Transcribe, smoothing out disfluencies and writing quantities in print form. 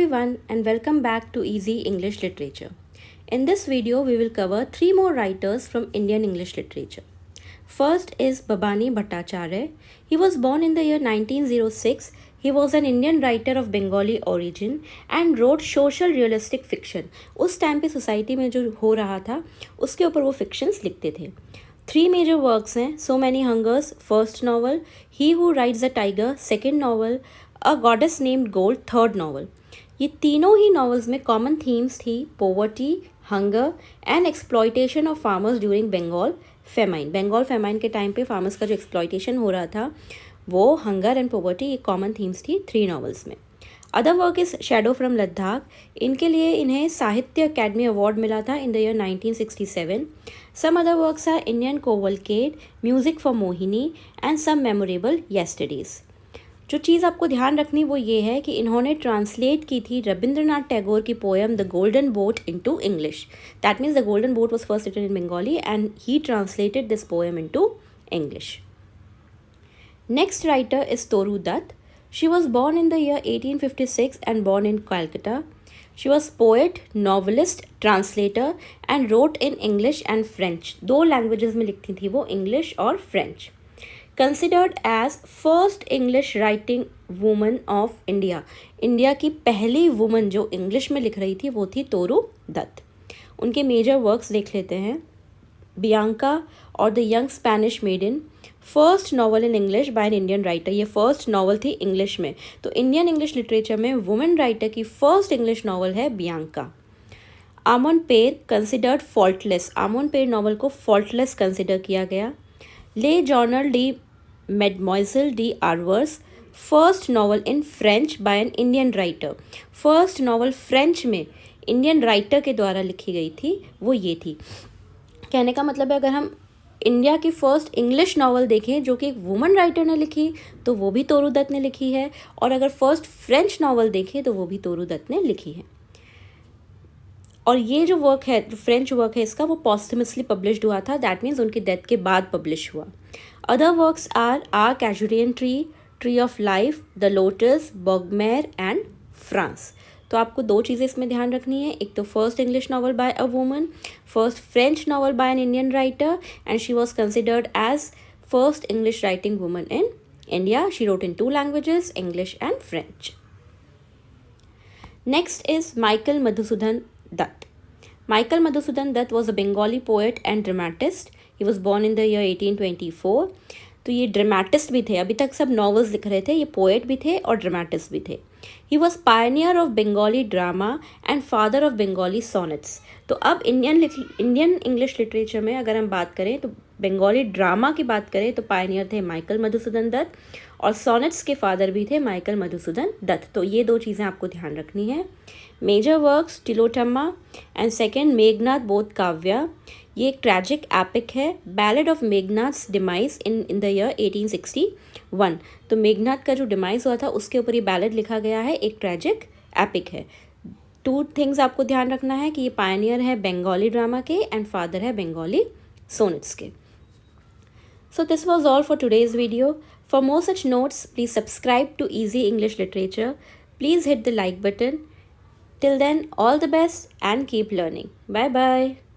everyone and welcome back to Easy English Literature. In this video, we will cover 3 more writers from Indian English literature. First is Babani Bhattacharya. He was born in the year 1906. He was an Indian writer of Bengali origin and wrote social realistic fiction. उस time पे society में जो हो रहा था उसके ऊपर वो fictions लिखते थे. 3 major works हैं So Many Hungers, first novel, He Who Rides a Tiger, second novel, A Goddess Named Gold, third novel. ये तीनों ही नॉवेल्स में कॉमन थीम्स थी poverty, hunger and exploitation of farmers during Bengal famine. Bengal famine के time पे farmers का जो exploitation हो रहा था वो हंगर एंड पोवर्टी ये कॉमन थीम्स थी 3 नॉवेल्स में. Other work is shadow from Ladakh. इनके लिए इन्हें साहित्य अकेडमी अवार्ड मिला था in the year 1967. Some other works are Indian कोवलकेड, music for Mohini and some memorable yesterdays. जो चीज़ आपको ध्यान रखनी वो ये है कि इन्होंने ट्रांसलेट की थी रविंद्रनाथ टैगोर की poem the golden boat into English. That means the golden boat was first written in Bengali and he translated this poem into English. Next writer is Toru Dutt. She was born in the year 1856 and born in Calcutta. She was poet, novelist, translator and wrote in English and French. 2 languages में लिखती थी वो, English और French. Considered as first English writing woman of India. India की पहली woman जो English में लिख रही थी वो थी तोरू दत्त. उनके मेजर वर्क्स देख लेते हैं. बियांका और the young Spanish maiden, first novel in English by an Indian writer. ये फर्स्ट नॉवल थी इंग्लिश में. तो इंडियन इंग्लिश लिटरेचर में वुमेन राइटर की फर्स्ट इंग्लिश नॉवल है बियांका. आमोन पेर कंसिडर्ड फॉल्टलेस. आमोन पेर नॉवल को फॉल्टलेस कंसिडर किया गया. Le Journal de Mademoiselle de Arvers, first novel in French by an Indian writer. First novel French में इंडियन राइटर के द्वारा लिखी गई थी वो ये थी. कहने का मतलब है अगर हम इंडिया की फर्स्ट इंग्लिश नॉवल देखें जो कि एक वुमन राइटर ने लिखी तो वो भी तोरू दत्त ने लिखी है, और अगर फर्स्ट फ्रेंच नॉवल देखें तो वो भी तोरू दत्त ने लिखी है. और ये जो वर्क है, जो फ्रेंच वर्क है इसका, वो पॉस्टमसली पब्लिश्ड हुआ था. दैट मीन्स उनकी डेथ के बाद पब्लिश हुआ. Other works are casuarina tree, tree of life, the lotus, Baugmaree and France. तो आपको 2 चीज़ें इसमें ध्यान रखनी है. एक तो first English novel by a woman, first French novel by an Indian writer, and she was considered as first English writing woman in India. She wrote in 2 languages, English and French. Next is Michael Madhusudan Dutt. Michael Madhusudan Dutt was a Bengali poet and dramatist. He was born in the year 1824. तो ये dramatist भी थे. अभी तक सब novels लिख रहे थे, ये पोएट भी थे और ड्रामेटिस्ट भी थे. He was Pioneer of Bengali drama and father of Bengali sonnets. तो अब इंडियन इंग्लिश लिटरेचर में अगर हम बात करें तो बंगाली ड्रामा की बात करें तो पायनियर थे माइकल मधुसूदन दत्त, और सोनेट्स के फादर भी थे माइकल मधुसूदन दत्त. तो ये 2 चीज़ें आपको ध्यान रखनी है. Major works Tilottama and second Meghnad Badh Kavya. ये एक ट्रैजिक एपिक है. Ballad of Meghnad's demise in the year 1861. तो मेघनाथ का जो डिमाइज हुआ था उसके ऊपर ये बैलेड लिखा गया है. एक ट्रैजिक एपिक है. 2 थिंग्स आपको ध्यान रखना है कि ये पायनियर है बंगाली ड्रामा के एंड फादर है बंगाली सोनेट्स के. So this was all for today's video. For more such notes, please subscribe to Easy English Literature. Please hit the like button. Till then, all the best and keep learning. Bye bye.